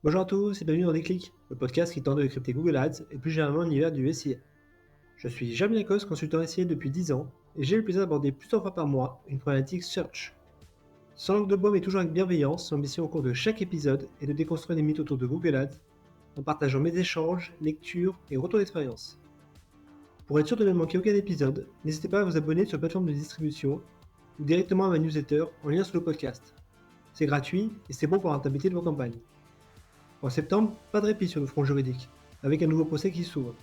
Bonjour à tous et bienvenue dans Déclic, le podcast qui tente de décrypter Google Ads et plus généralement l'univers du SIA. Je suis Jeremy Lacoste, consultant SIA depuis 10 ans et j'ai le plaisir d'aborder plusieurs fois par mois une problématique search. Sans langue de bois mais toujours avec bienveillance, l'ambition au cours de chaque épisode est de déconstruire les mythes autour de Google Ads en partageant mes échanges, lectures et retours d'expérience. Pour être sûr de ne manquer aucun épisode, n'hésitez pas à vous abonner sur la plateforme de distribution ou directement à ma newsletter en lien sous le podcast. C'est gratuit et c'est bon pour la rentabilité de vos campagnes. En septembre, pas de répit sur le front juridique, avec un nouveau procès qui s'ouvre.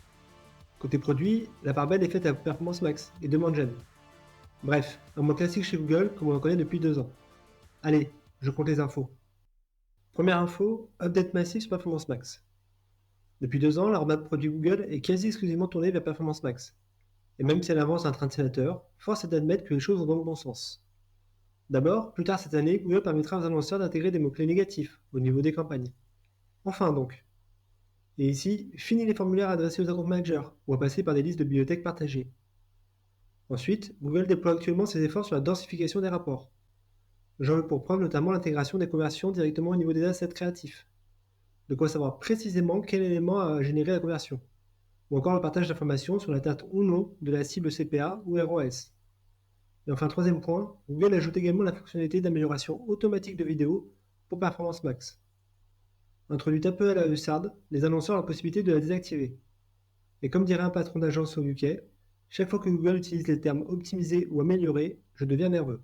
Côté produit, la part belle est faite à Performance Max et Demand Gen. Bref, un mot classique chez Google comme on en connaît depuis 2 ans. Allez, je compte les infos. Première info, update massif sur Performance Max. Depuis 2 ans, la roadmap produit Google est quasi exclusivement tournée vers Performance Max. Et même si elle avance un train de sénateur, force est d'admettre que les choses vont dans le bon sens. D'abord, plus tard cette année, Google permettra aux annonceurs d'intégrer des mots-clés négatifs au niveau des campagnes. Enfin donc. Et ici, fini les formulaires adressés aux account managers ou à passer par des listes de bibliothèques partagées. Ensuite, Google déploie actuellement ses efforts sur la densification des rapports. J'en veux pour preuve notamment l'intégration des conversions directement au niveau des assets créatifs. De quoi savoir précisément quel élément a généré la conversion. Ou encore le partage d'informations sur l'atteinte ou non de la cible CPA ou ROAS. Et enfin, troisième point, Google ajoute également la fonctionnalité d'amélioration automatique de vidéos pour Performance Max. Introduite un peu à la hussarde, les annonceurs ont la possibilité de la désactiver. Et comme dirait un patron d'agence au UK, chaque fois que Google utilise les termes optimiser ou améliorer, je deviens nerveux.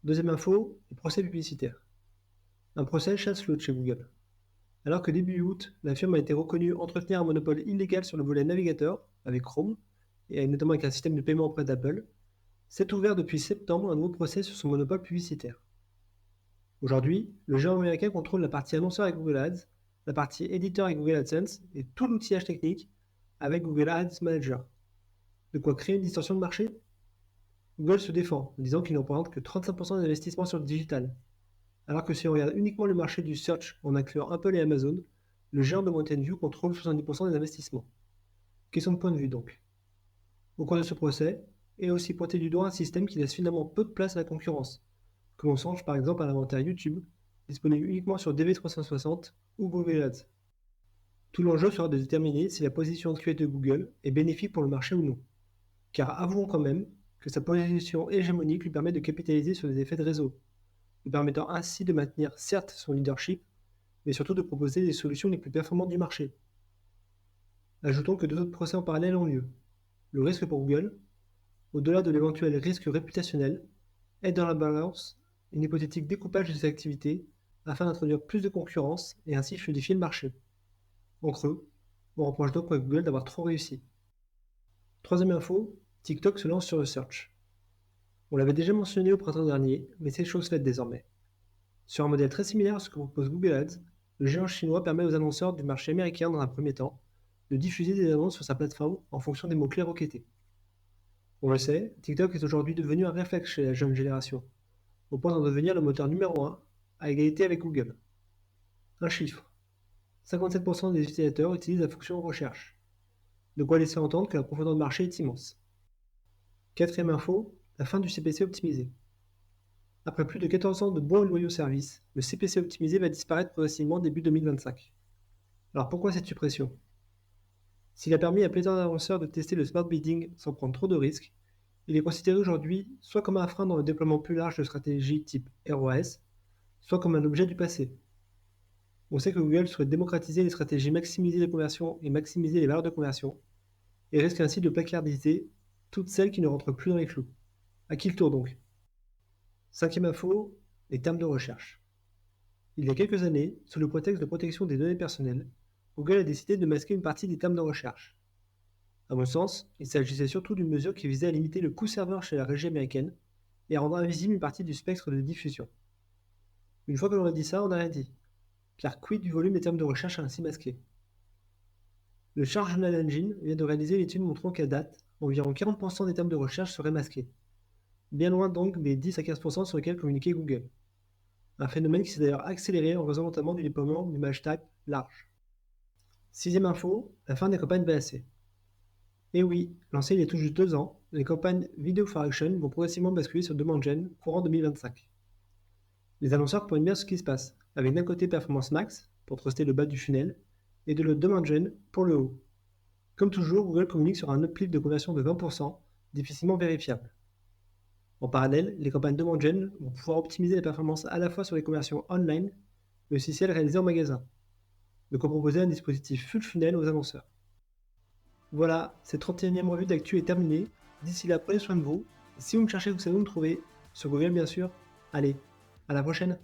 Deuxième info, les procès publicitaires. Un procès chasse l'autre chez Google. Alors que début août, la firme a été reconnue entretenir un monopole illégal sur le volet navigateur, avec Chrome, et notamment avec un système de paiement auprès d'Apple, s'est ouvert depuis septembre un nouveau procès sur son monopole publicitaire. Aujourd'hui, le géant américain contrôle la partie annonceur avec Google Ads, la partie éditeur avec Google AdSense et tout l'outillage technique avec Google Ads Manager. De quoi créer une distorsion de marché? Google se défend en disant qu'il ne représente que 35% des investissements sur le digital. Alors que si on regarde uniquement le marché du search en incluant Apple et Amazon, le géant de Mountain View contrôle 70% des investissements. Question de point de vue donc. Au cours de ce procès, est aussi pointé du doigt un système qui laisse finalement peu de place à la concurrence, que l'on songe par exemple à l'inventaire YouTube, disponible uniquement sur DV360 ou Google Ads. Tout l'enjeu sera de déterminer si la position actuelle de Google est bénéfique pour le marché ou non. Car avouons quand même que sa position hégémonique lui permet de capitaliser sur des effets de réseau, lui permettant ainsi de maintenir certes son leadership, mais surtout de proposer les solutions les plus performantes du marché. Ajoutons que 2 autres procès en parallèle ont lieu. Le risque pour Google, au-delà de l'éventuel risque réputationnel, est dans la balance un hypothétique découpage de ses activités afin d'introduire plus de concurrence et ainsi fluidifier le marché. En creux, on reproche donc à Google d'avoir trop réussi. Troisième info, TikTok se lance sur le search. On l'avait déjà mentionné au printemps dernier, mais c'est chose faite désormais. Sur un modèle très similaire à ce que propose Google Ads, le géant chinois permet aux annonceurs du marché américain dans un premier temps de diffuser des annonces sur sa plateforme en fonction des mots-clés requêtés. On le sait, TikTok est aujourd'hui devenu un réflexe chez la jeune génération, au point d'en devenir le moteur numéro 1, à égalité avec Google. Un chiffre. 57% des utilisateurs utilisent la fonction recherche. De quoi laisser entendre que la profondeur de marché est immense. Quatrième info, la fin du CPC optimisé. Après plus de 14 ans de bons et loyaux services, le CPC optimisé va disparaître progressivement début 2025. Alors pourquoi cette suppression? S'il a permis à plusieurs annonceurs de tester le smart bidding sans prendre trop de risques, il est considéré aujourd'hui soit comme un frein dans le déploiement plus large de stratégies type ROAS, soit comme un objet du passé. On sait que Google souhaite démocratiser les stratégies maximiser les conversions et maximiser les valeurs de conversion, et risque ainsi de placardiser toutes celles qui ne rentrent plus dans les clous. À qui le tour donc? Cinquième info, les termes de recherche. Il y a quelques années, sous le prétexte de protection des données personnelles, Google a décidé de masquer une partie des termes de recherche. À mon sens, il s'agissait surtout d'une mesure qui visait à limiter le coût serveur chez la régie américaine et à rendre invisible une partie du spectre de diffusion. Une fois que l'on a dit ça, on n'a rien dit. Car quid du volume des termes de recherche ainsi masqués? Le Search Journal Engine vient de réaliser une étude montrant qu'à date, environ 40% des termes de recherche seraient masqués. Bien loin donc des 10 à 15% sur lesquels communiquait Google. Un phénomène qui s'est d'ailleurs accéléré en raison notamment du déploiement d'image type large. Sixième info, la fin des campagnes VAC. Et oui, lancées il y a tout juste 2 ans, les campagnes Video for Action vont progressivement basculer sur Demand Gen courant 2025. Les annonceurs comprennent bien ce qui se passe, avec d'un côté Performance Max, pour truster le bas du funnel et de le demand gen pour le haut. Comme toujours, Google communique sur un uplift de conversion de 20%, difficilement vérifiable. En parallèle, les campagnes demand gen vont pouvoir optimiser les performances à la fois sur les conversions online, mais aussi celles réalisées en magasin. De quoi proposer un dispositif full funnel aux annonceurs. Voilà, cette 31e revue d'actu est terminée. D'ici là, prenez soin de vous. Si vous me cherchez, vous savez où me trouver. Sur Google, bien sûr. Allez, à la prochaine!